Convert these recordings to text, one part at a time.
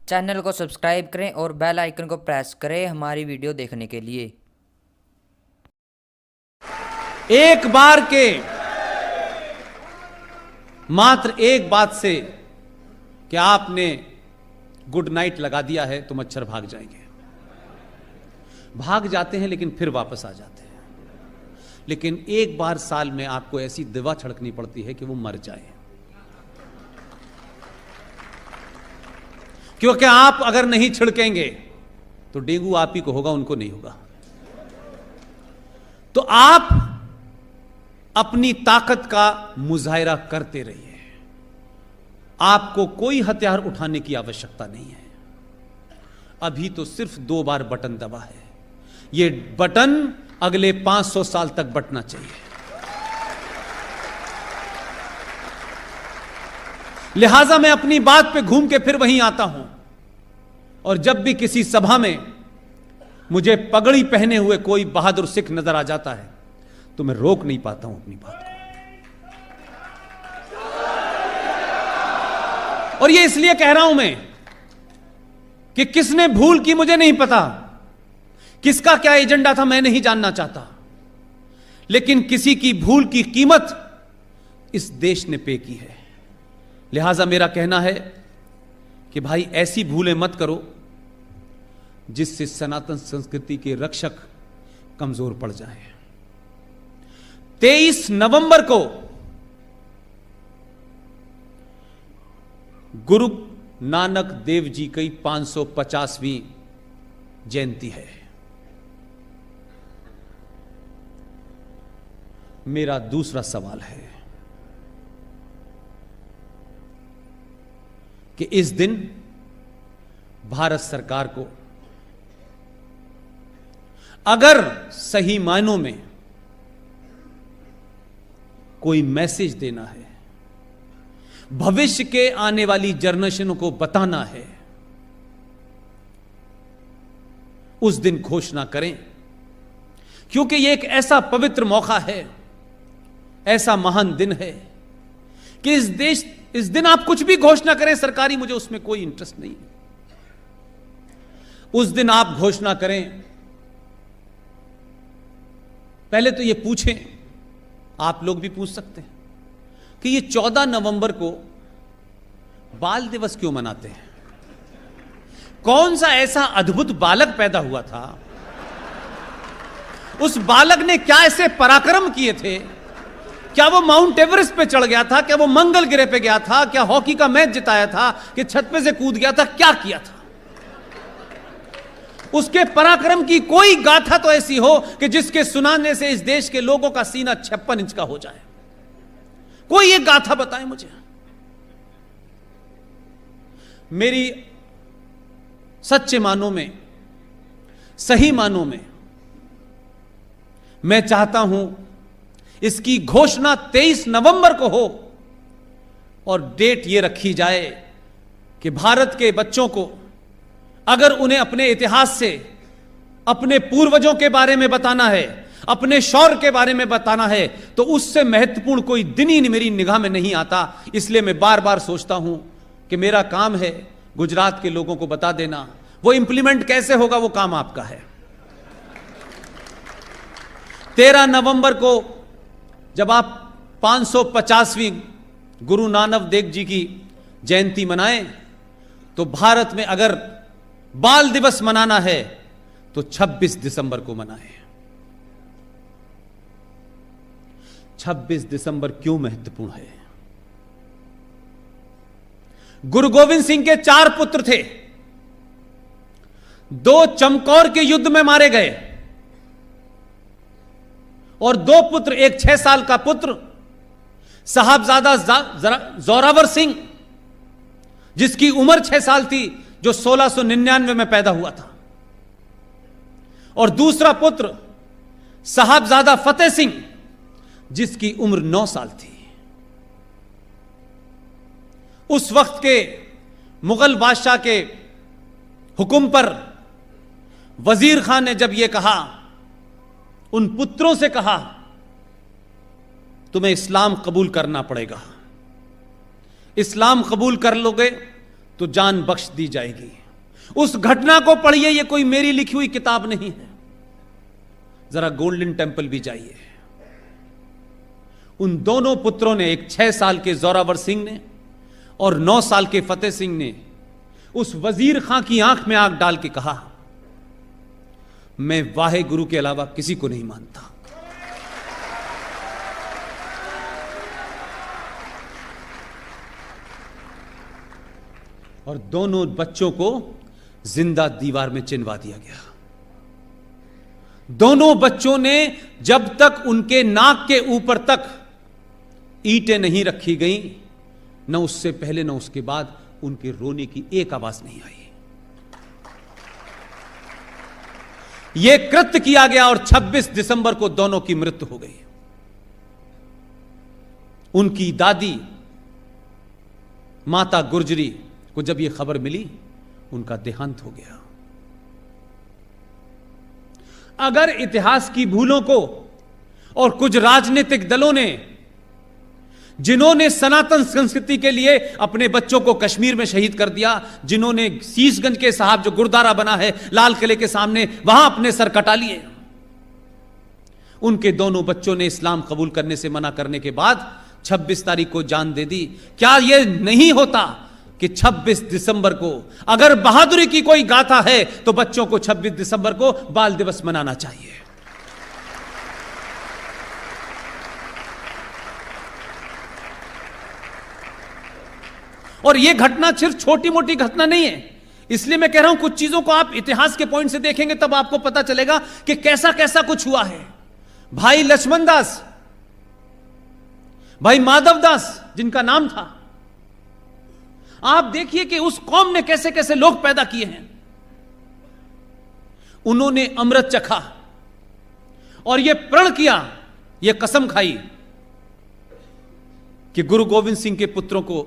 Channel को subscribe करें और बेल आइकन को प्रेस करें हमारी वीडियो देखने के लिए। एक बार के मात्र एक बात से कि आपने गुड नाइट लगा दिया है तो मच्छर भाग जाएंगे। भाग जाते हैं लेकिन फिर वापस आ जाते हैं। लेकिन एक बार साल में आपको ऐसी दवा छिड़कनी पड़ती है कि वो मर जाए, क्योंकि आप अगर नहीं छिड़केंगे तो डेंगू आप ही को होगा, उनको नहीं होगा। तो आप अपनी ताकत का मुजाहिरा करते रहिए। आपको कोई हथियार उठाने की आवश्यकता नहीं है। अभी तो सिर्फ 2 बार बटन दबा है। ये बटन अगले 500 साल तक बटना चाहिए। लिहाजा मैं अपनी बात पे घूम के फिर वहीं आता हूं, और जब भी किसी सभा में मुझे पगड़ी पहने हुए कोई बहादुर सिख नजर आ जाता है तो मैं रोक नहीं पाता हूं अपनी बात को। और ये इसलिए कह रहा हूं मैं कि किसने भूल की मुझे नहीं पता, किसका क्या एजेंडा था मैं नहीं जानना चाहता, लेकिन किसी की भूल की कीमत इस देश ने पे की है। लिहाजा मेरा कहना है कि भाई ऐसी भूलें मत करो जिससे सनातन संस्कृति के रक्षक कमजोर पड़ जाएं। 23 नवंबर को गुरु नानक देव जी की 550वीं जयंती है। मेरा दूसरा सवाल है कि इस दिन भारत सरकार को अगर सही मायनों में कोई मैसेज देना है, भविष्य के आने वाली जनरेशनों को बताना है, उस दिन घोषणा करें, क्योंकि यह एक ऐसा पवित्र मौका है, ऐसा महान दिन है कि इस दिन आप कुछ भी घोषणा करें सरकारी, मुझे उसमें कोई इंटरेस्ट नहीं है। उस दिन आप घोषणा करें, पहले तो यह पूछें, आप लोग भी पूछ सकते हैं कि ये 14 नवंबर को बाल दिवस क्यों मनाते हैं? कौन सा ऐसा अद्भुत बालक पैदा हुआ था? उस बालक ने क्या ऐसे पराक्रम किए थे? क्या वो माउंट एवरेस्ट पे चढ़ गया था? क्या वो मंगल ग्रह पे गया था? क्या हॉकी का मैच जिताया था? कि छत पे से कूद गया था? क्या किया था? उसके पराक्रम की कोई गाथा तो ऐसी हो कि जिसके सुनाने से इस देश के लोगों का सीना 56 इंच का हो जाए। कोई एक गाथा बताएं मुझे। मेरी सच्चे मानों में, सही मानों में मैं चाहता हूं इसकी घोषणा 23 नवंबर को हो, और डेट यह रखी जाए कि भारत के बच्चों को अगर उन्हें अपने इतिहास से, अपने पूर्वजों के बारे में बताना है, अपने शौर्य के बारे में बताना है, तो उससे महत्वपूर्ण कोई दिन ही मेरी निगाह में नहीं आता। इसलिए मैं बार बार सोचता हूं कि मेरा काम है गुजरात के लोगों को बता देना। वो इंप्लीमेंट कैसे होगा वो काम आपका है। 13 नवंबर को जब आप 550वीं गुरु नानक देव जी की जयंती मनाएं, तो भारत में अगर बाल दिवस मनाना है तो 26 दिसंबर को मनाएं। 26 दिसंबर क्यों महत्वपूर्ण है? गुरु गोविंद सिंह के 4 पुत्र थे, 2 चमकौर के युद्ध में मारे गए, और 2 पुत्र, एक 6 साल का पुत्र साहबजादा जोरावर सिंह जिसकी उम्र 6 साल थी, जो 1699 में पैदा हुआ था, और दूसरा पुत्र साहबजादा फतेह सिंह जिसकी उम्र 9 साल थी। उस वक्त के मुगल बादशाह के हुक्म पर वजीर खान ने जब यह कहा, उन पुत्रों से कहा, तुम्हें इस्लाम कबूल करना पड़ेगा, इस्लाम कबूल कर लोगे तो जान बख्श दी जाएगी। उस घटना को पढ़िए, ये कोई मेरी लिखी हुई किताब नहीं है। जरा गोल्डन टेंपल भी जाइए। उन दोनों पुत्रों ने, एक 6 साल के जोरावर सिंह ने और 9 साल के फतेह सिंह ने, उस वजीर खां की आंख में आंख डाल के कहा, मैं वाहे गुरु के अलावा किसी को नहीं मानता। और दोनों बच्चों को जिंदा दीवार में चिनवा दिया गया। दोनों बच्चों ने, जब तक उनके नाक के ऊपर तक ईंटें नहीं रखी गई, न उससे पहले न उसके बाद उनके रोने की एक आवाज नहीं आई। यह कृत्य किया गया और 26 दिसंबर को दोनों की मृत्यु हो गई। उनकी दादी माता गुर्जरी को जब यह खबर मिली, उनका देहांत हो गया। अगर इतिहास की भूलों को और कुछ राजनीतिक दलों ने, जिन्होंने सनातन संस्कृति के लिए अपने बच्चों को कश्मीर में शहीद कर दिया, जिन्होंने शीशगंज के साहब जो गुरुद्वारा बना है लाल किले के सामने, वहां अपने सर कटा लिए, उनके दोनों बच्चों ने इस्लाम कबूल करने से मना करने के बाद 26 तारीख को जान दे दी। क्या यह नहीं होता कि 26 दिसंबर को अगर बहादुरी की कोई गाथा है तो बच्चों को 26 दिसंबर को बाल दिवस मनाना चाहिए। और यह घटना सिर्फ छोटी मोटी घटना नहीं है, इसलिए मैं कह रहा हूं कुछ चीजों को आप इतिहास के पॉइंट से देखेंगे तब आपको पता चलेगा कि कैसा कैसा कुछ हुआ है। भाई लक्ष्मण दास, भाई माधव दास जिनका नाम था, आप देखिए कि उस कौम ने कैसे कैसे लोग पैदा किए हैं। उन्होंने अमृत चखा और यह प्रण किया, यह कसम खाई कि गुरु गोविंद सिंह के पुत्रों को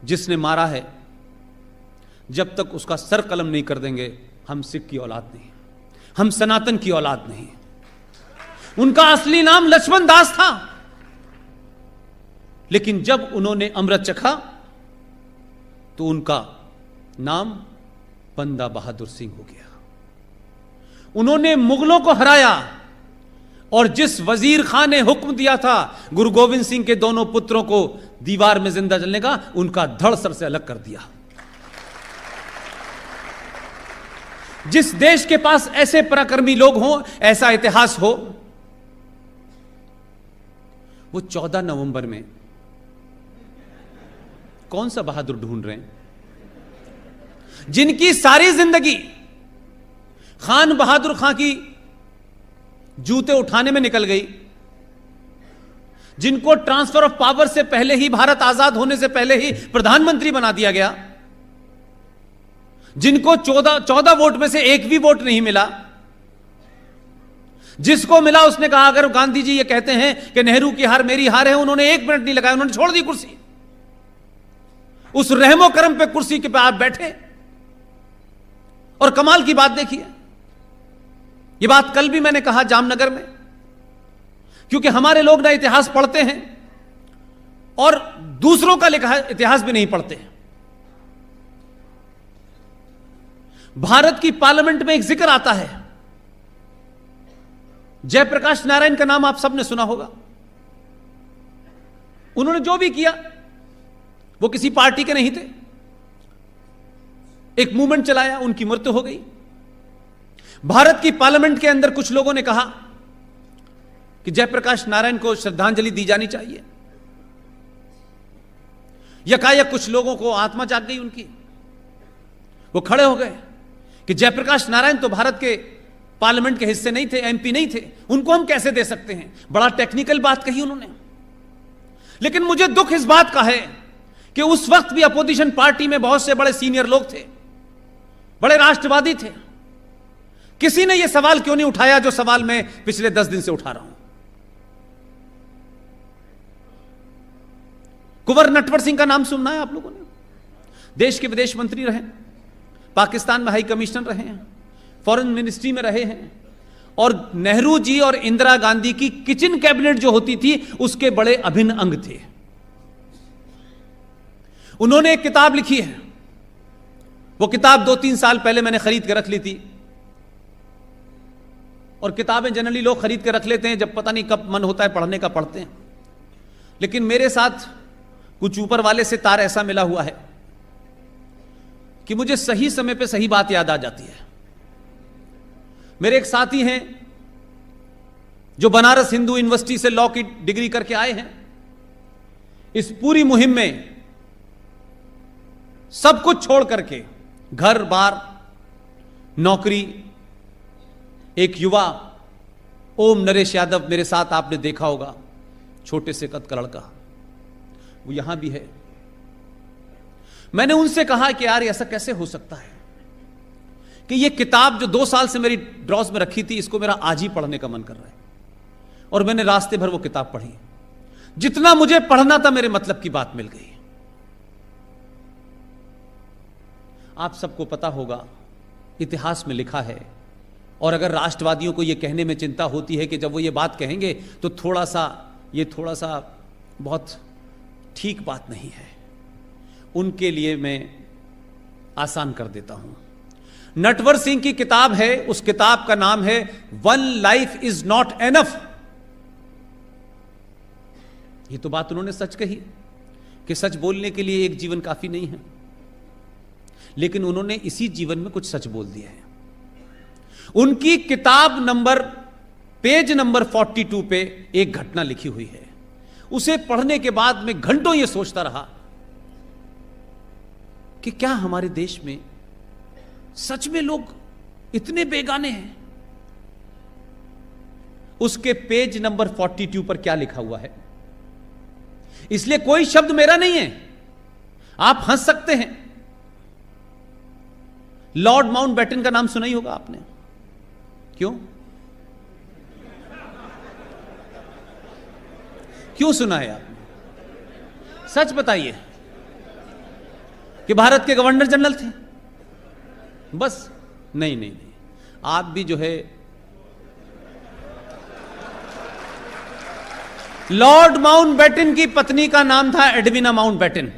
जिसने मारा है, जब तक उसका सर कलम नहीं कर देंगे, हम सिख की औलाद नहीं, हम सनातन की औलाद नहीं। उनका असली नाम लक्ष्मण दास था, लेकिन जब उन्होंने अमृत चखा तो उनका नाम बंदा बहादुर सिंह हो गया। उन्होंने मुगलों को हराया और जिस वजीर खान ने हुक्म दिया था गुरु गोविंद सिंह के दोनों पुत्रों को दीवार में जिंदा जलने का, उनका धड़ सर से अलग कर दिया। जिस देश के पास ऐसे पराक्रमी लोग हों, ऐसा इतिहास हो, वो 14 नवंबर में कौन सा बहादुर ढूंढ रहे हैं, जिनकी सारी जिंदगी खान बहादुर खां की जूते उठाने में निकल गई, जिनको ट्रांसफर ऑफ पावर से पहले ही, भारत आजाद होने से पहले ही प्रधानमंत्री बना दिया गया, जिनको 14 वोट में से एक भी वोट नहीं मिला। जिसको मिला उसने कहा, अगर गांधी जी ये कहते हैं कि नेहरू की हार मेरी हार है, उन्होंने 1 मिनट नहीं लगाया, उन्होंने छोड़ दी कुर्सी। उस रहमो करम पे कुर्सी के पे आप बैठे। और कमाल की बात देखिए, ये बात कल भी मैंने कहा जामनगर में, क्योंकि हमारे लोग ना इतिहास पढ़ते हैं और दूसरों का लिखा इतिहास भी नहीं पढ़ते हैं। भारत की पार्लियामेंट में एक जिक्र आता है, जयप्रकाश नारायण का नाम आप सबने सुना होगा। उन्होंने जो भी किया, वो किसी पार्टी के नहीं थे, एक मूवमेंट चलाया, उनकी मृत्यु हो गई। भारत की पार्लियामेंट के अंदर कुछ लोगों ने कहा कि जयप्रकाश नारायण को श्रद्धांजलि दी जानी चाहिए। यकायक कुछ लोगों को आत्मा जाग गई उनकी, वो खड़े हो गए कि जयप्रकाश नारायण तो भारत के पार्लियामेंट के हिस्से नहीं थे, एमपी नहीं थे, उनको हम कैसे दे सकते हैं। बड़ा टेक्निकल बात कही उन्होंने। लेकिन मुझे दुख इस बात का है कि उस वक्त भी अपोजिशन पार्टी में बहुत से बड़े सीनियर लोग थे, बड़े राष्ट्रवादी थे। किसी ने यह सवाल क्यों नहीं उठाया जो सवाल मैं पिछले 10 दिन से उठा रहा हूं। कुंवर नटवर सिंह का नाम सुना है आप लोगों ने? देश के विदेश मंत्री रहे, पाकिस्तान में हाई कमिश्नर रहे हैं, फॉरेन मिनिस्ट्री में रहे हैं, और नेहरू जी और इंदिरा गांधी की किचन कैबिनेट जो होती थी उसके बड़े अभिन्न अंग थे। उन्होंने एक किताब लिखी है वो किताब 2-3 साल पहले मैंने खरीद के रख ली थी, और किताबें जनरली लोग खरीद के रख लेते हैं, जब पता नहीं कब मन होता है पढ़ने का पढ़ते हैं। लेकिन मेरे साथ कुछ ऊपर वाले से तार ऐसा मिला हुआ है कि मुझे सही समय पे सही बात याद आ जाती है। मेरे एक साथी हैं जो बनारस हिंदू यूनिवर्सिटी से लॉ की डिग्री करके आए हैं। इस पूरी मुहिम में सब कुछ छोड़ करके, घर बार, नौकरी, एक युवा ओम नरेश यादव मेरे साथ, आपने देखा होगा, छोटे से कद का लड़का, वो यहां भी है। मैंने उनसे कहा कि यार ऐसा कैसे हो सकता है कि ये किताब जो 2 साल से मेरी ड्रॉज में रखी थी, इसको मेरा आज ही पढ़ने का मन कर रहा है। और मैंने रास्ते भर वो किताब पढ़ी, जितना मुझे पढ़ना था मेरे मतलब की बात मिल गई। आप सबको पता होगा, इतिहास में लिखा है, और अगर राष्ट्रवादियों को यह कहने में चिंता होती है कि जब वो ये बात कहेंगे तो थोड़ा सा बहुत ठीक बात नहीं है, उनके लिए मैं आसान कर देता हूं। नटवर सिंह की किताब है, उस किताब का नाम है one life is not enough. ये तो बात उन्होंने सच कही कि सच बोलने के लिए एक जीवन काफी नहीं है, लेकिन उन्होंने इसी जीवन में कुछ सच बोल दिया है। उनकी किताब पेज नंबर 42 पे एक घटना लिखी हुई है। उसे पढ़ने के बाद मैं घंटों यह सोचता रहा कि क्या हमारे देश में सच में लोग इतने बेगाने हैं। उसके पेज नंबर 42 पर क्या लिखा हुआ है, इसलिए कोई शब्द मेरा नहीं है, आप हंस सकते हैं। लॉर्ड माउंटबेटन का नाम सुना ही होगा आपने, क्यों सुना है आपने? सच बताइए कि भारत के गवर्नर जनरल थे? बस नहीं, आप भी जो है, लॉर्ड माउंटबेटन की पत्नी का नाम था एडविना माउंटबेटन।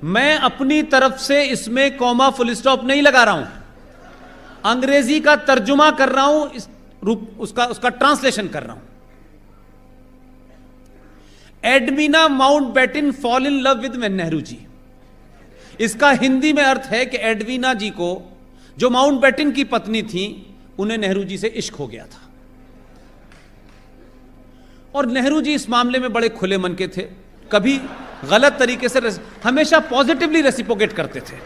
मैं अपनी तरफ से इसमें कॉमा फुल स्टॉप नहीं लगा रहा हूं, अंग्रेजी का तर्जुमा कर रहा हूं, उसका ट्रांसलेशन कर रहा हूं। Edwina Mountbatten fall in love with Nehru ji. इसका हिंदी में अर्थ है कि एडविना जी को, जो माउंटबेटन की पत्नी थी, उन्हें नेहरू जी से इश्क हो गया था। और नेहरू जी इस मामले में बड़े खुले मन के थे, कभी गलत तरीके से, हमेशा पॉजिटिवली रेसिप्रोकेट करते थे।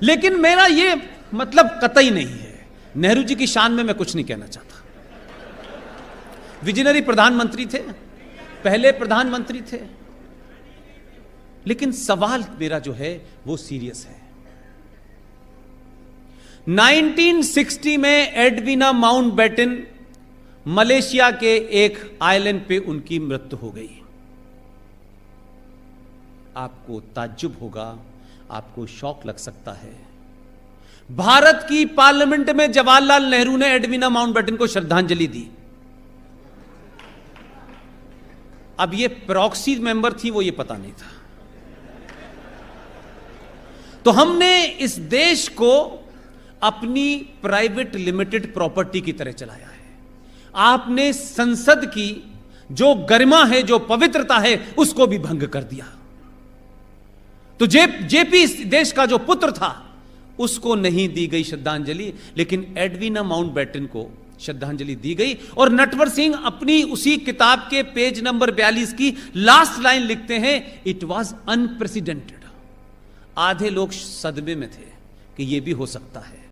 लेकिन मेरा यह मतलब कतई नहीं है, नेहरू जी की शान में मैं कुछ नहीं कहना चाहता। विजनरी प्रधानमंत्री थे, पहले प्रधानमंत्री थे, लेकिन सवाल मेरा जो है वो सीरियस है। 1960 में एडविना माउंटबेटन मलेशिया के एक आइलैंड पे उनकी मृत्यु हो गई। आपको ताज्जुब होगा, आपको शौक लग सकता है, भारत की पार्लियामेंट में जवाहरलाल नेहरू ने एडविना माउंटबेटन को श्रद्धांजलि दी। अब ये प्रॉक्सी मेंबर थी, वो ये पता नहीं था। तो हमने इस देश को अपनी प्राइवेट लिमिटेड प्रॉपर्टी की तरह चलाया है। आपने संसद की जो गरिमा है, जो पवित्रता है, उसको भी भंग कर दिया। तो जेपी इस देश का जो पुत्र था, उसको नहीं दी गई श्रद्धांजलि, लेकिन एडविना माउंटबेटन को श्रद्धांजलि दी गई। और नटवर सिंह अपनी उसी किताब के पेज नंबर 42 की लास्ट लाइन लिखते हैं, इट वॉज अनप्रेसिडेंटेड। आधे लोग सदमे में थे कि यह भी हो सकता है।